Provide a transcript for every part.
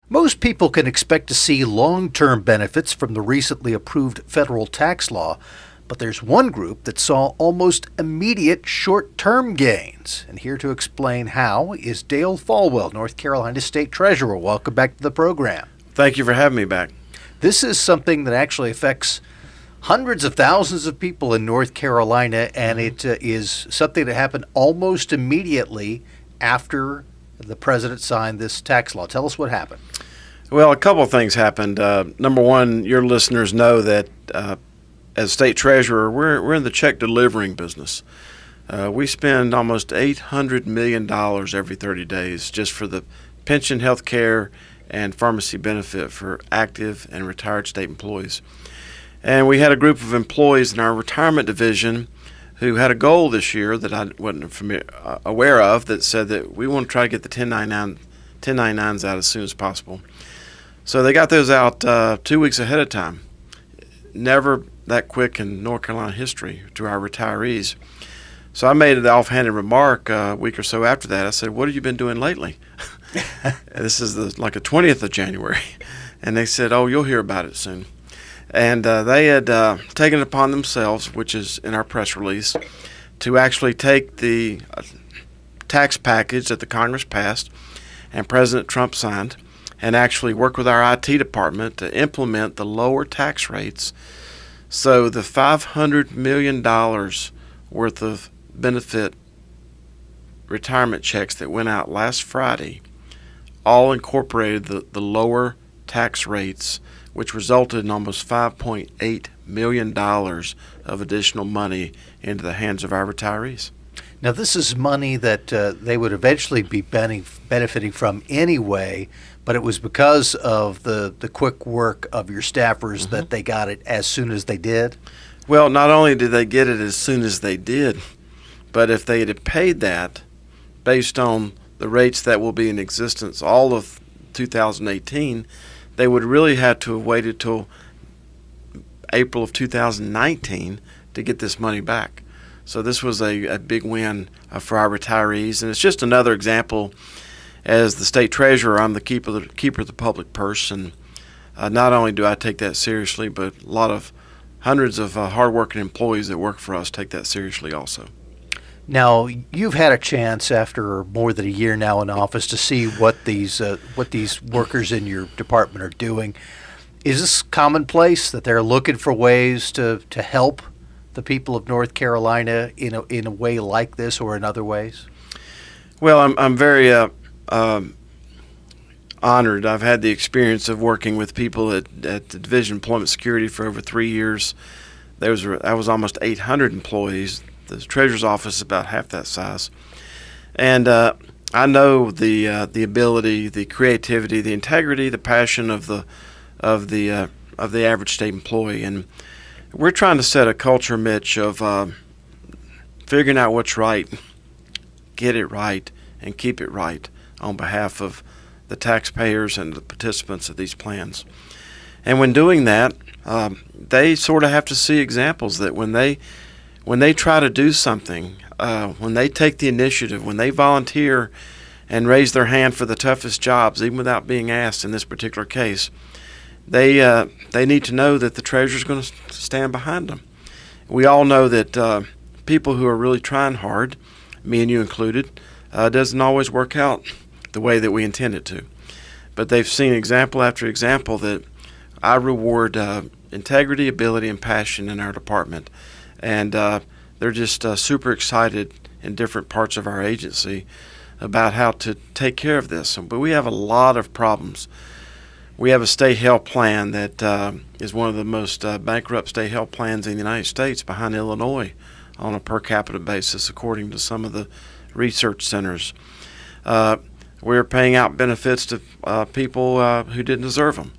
Most people can expect to see long-term benefits from the recently approved federal tax law, but there's one group that saw almost immediate short-term gains. And here to explain how is Dale Folwell, North Carolina State Treasurer. Welcome back to the program. Thank you for having me back. This is something that actually affects hundreds of thousands of people in North Carolina, and it is something that happened almost immediately after the president signed this tax law. Tell us what happened. Well, a couple of things happened. Number one, your listeners know that as state treasurer, we're in the check delivering business. We spend almost $800 million every 30 days just for the pension, health care, and pharmacy benefit for active and retired state employees. And we had a group of employees in our retirement division who had a goal this year that I wasn't aware of, that said that we want to try to get the 1099s out as soon as possible. So they got those out 2 weeks ahead of time. Never that quick in North Carolina history to our retirees. So I made an offhanded remark a week or so after that. I said, "What have you been doing lately?" This is like the 20th of January. And they said, "Oh, you'll hear about it soon." And they had taken it upon themselves, which is in our press release, to actually take the tax package that the Congress passed and President Trump signed and actually work with our IT department to implement the lower tax rates. So the $500 million worth of benefit retirement checks that went out last Friday all incorporated the lower tax rates, which resulted in almost $5.8 million of additional money into the hands of our retirees. Now, this is money that they would eventually be benefiting from anyway, but it was because of the quick work of your staffers that they got it as soon as they did? Well, not only did they get it as soon as they did, but if they had paid that based on the rates that will be in existence all of 2018, they would really have to have waited till April of 2019 to get this money back. So this was a big win for our retirees, and it's just another example. As the state treasurer, I'm the keeper of the public purse, and not only do I take that seriously, but a lot of hundreds of hardworking employees that work for us take that seriously also. Now, you've had a chance after more than a year now in office to see what these workers in your department are doing. Is this commonplace that they're looking for ways to help the people of North Carolina in a way like this or in other ways? Well, I'm very honored. I've had the experience of working with people at the Division of Employment Security for over 3 years. I was almost 800 employees. The Treasurer's Office is about half that size. And I know the ability, the creativity, the integrity, the passion of the average state employee. And we're trying to set a culture, Mitch, of figuring out what's right, get it right, and keep it right on behalf of the taxpayers and the participants of these plans. And when doing that, they sort of have to see examples that when they try to do something, when they take the initiative, when they volunteer and raise their hand for the toughest jobs, even without being asked in this particular case, they need to know that the treasurer's going to stand behind them. We all know that people who are really trying hard, me and you included, doesn't always work out the way that we intend it to. But they've seen example after example that I reward integrity, ability, and passion in our department. And they're just super excited in different parts of our agency about how to take care of this. But we have a lot of problems. We have a state health plan that is one of the most bankrupt state health plans in the United States, behind Illinois on a per capita basis, according to some of the research centers. We're paying out benefits to people who didn't deserve them.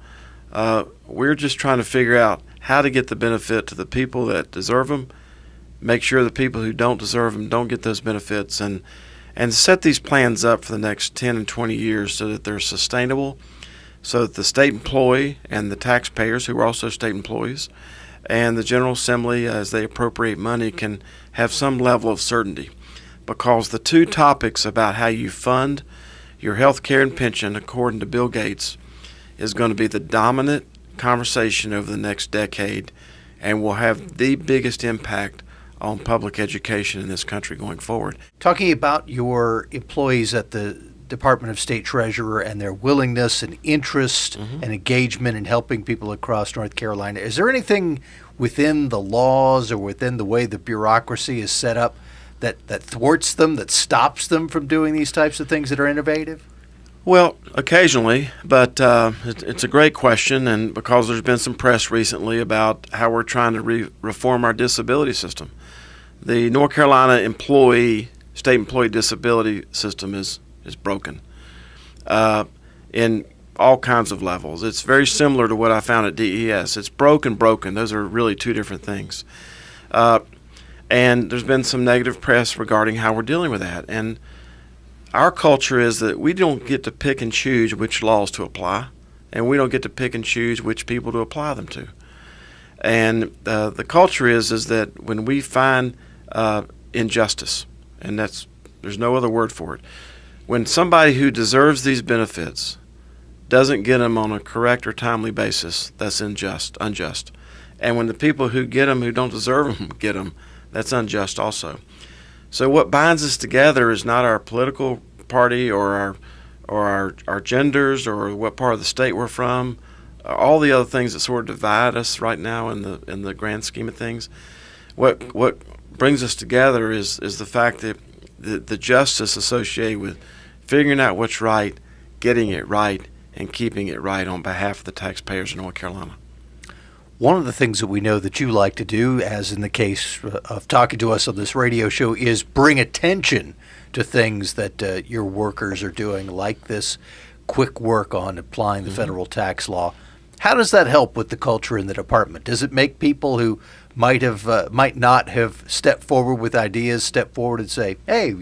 We're just trying to figure out how to get the benefit to the people that deserve them, make sure the people who don't deserve them don't get those benefits, and set these plans up for the next 10 and 20 years so that they're sustainable, so that the state employee and the taxpayers, who are also state employees, and the General Assembly, as they appropriate money, can have some level of certainty. Because the two topics about how you fund your health care and pension, according to Bill Gates, is going to be the dominant conversation over the next decade and will have the biggest impact on public education in this country going forward. Talking about your employees at the Department of State Treasurer and their willingness and interest and engagement in helping people across North Carolina, is there anything within the laws or within the way the bureaucracy is set up that thwarts them, that stops them from doing these types of things that are innovative? Well, occasionally, but it's a great question, and because there's been some press recently about how we're trying to reform our disability system. The North Carolina state employee disability system is broken in all kinds of levels. It's very similar to what I found at DES. It's broken. Those are really two different things. And there's been some negative press regarding how we're dealing with that. And our culture is that we don't get to pick and choose which laws to apply, and we don't get to pick and choose which people to apply them to. And the culture is that when we find injustice, and there's no other word for it, when somebody who deserves these benefits doesn't get them on a correct or timely basis, that's unjust. And when the people who get them, who don't deserve them, get them, that's unjust also. So what binds us together is not our political party or our genders or what part of the state we're from, all the other things that sort of divide us right now in the grand scheme of things. What brings us together is the fact that the justice associated with figuring out what's right, getting it right, and keeping it right on behalf of the taxpayers of North Carolina. One of the things that we know that you like to do, as in the case of talking to us on this radio show, is bring attention to things that your workers are doing, like this quick work on applying the federal tax law. How does that help with the culture in the department? Does it make people who might not have stepped forward with ideas step forward and say, hey,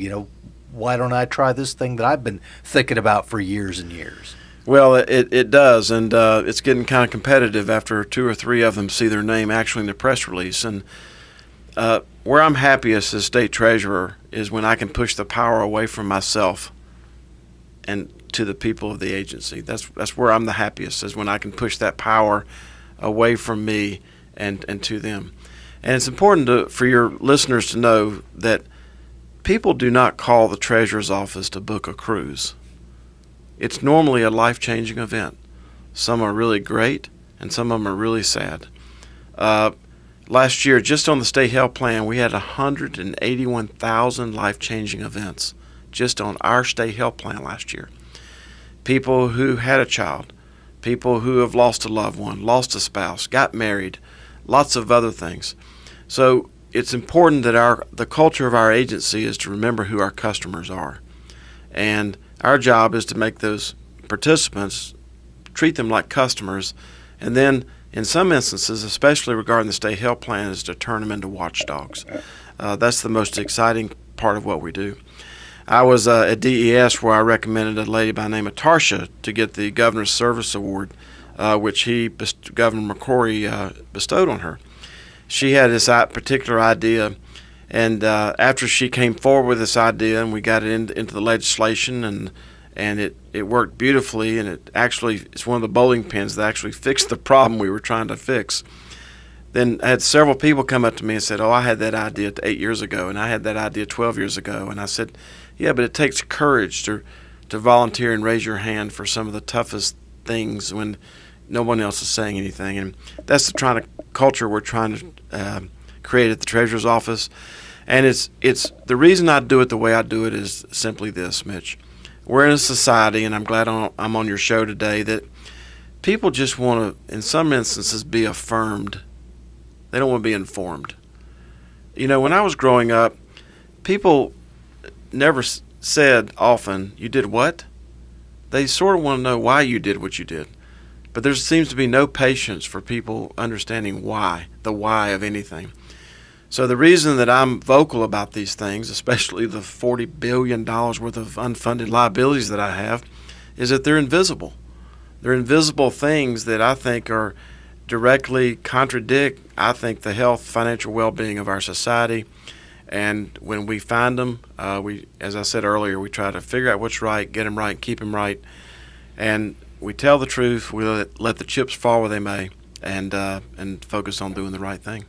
why don't I try this thing that I've been thinking about for years and years? Well, it does, and it's getting kind of competitive after 2 or 3 of them see their name actually in the press release. And where I'm happiest as state treasurer is when I can push the power away from myself and to the people of the agency. That's where I'm the happiest, is when I can push that power away from me and to them. And it's important for your listeners to know that people do not call the treasurer's office to book a cruise. It's normally a life-changing event. Some are really great, and some of them are really sad. Last year, just on the state health plan, we had 181,000 life-changing events just on our state health plan last year. People who had a child, people who have lost a loved one, lost a spouse, got married, lots of other things. So it's important that the culture of our agency is to remember who our customers are. And our job is to make those participants, treat them like customers, and then in some instances, especially regarding the state health plan, is to turn them into watchdogs. That's the most exciting part of what we do. I was at DES where I recommended a lady by the name of Tarsha to get the Governor's Service Award, which Governor McCrory bestowed on her. She had this particular idea, and after she came forward with this idea and we got it into the legislation, and it worked beautifully, and it's one of the bowling pins that actually fixed the problem we were trying to fix. Then I had several people come up to me and said, I had that idea 8 years ago, and I had that idea 12 years ago. And I said, yeah, but it takes courage to volunteer and raise your hand for some of the toughest things when no one else is saying anything. And that's the culture we're trying to create at the Treasurer's Office. And it's the reason I do it the way I do it is simply this, Mitch. We're in a society, and I'm glad I'm on your show today, that people just want to, in some instances, be affirmed. They don't want to be informed. When I was growing up, people never said often, you did what? They sort of want to know why you did what you did. But there seems to be no patience for people understanding why, the why of anything. So the reason that I'm vocal about these things, especially the $40 billion worth of unfunded liabilities that I have, is that they're invisible. They're invisible things that I think are directly contradict, the health, financial well-being of our society. And when we find them, as I said earlier, we try to figure out what's right, get them right, keep them right. And we tell the truth. We let the chips fall where they may, and focus on doing the right thing.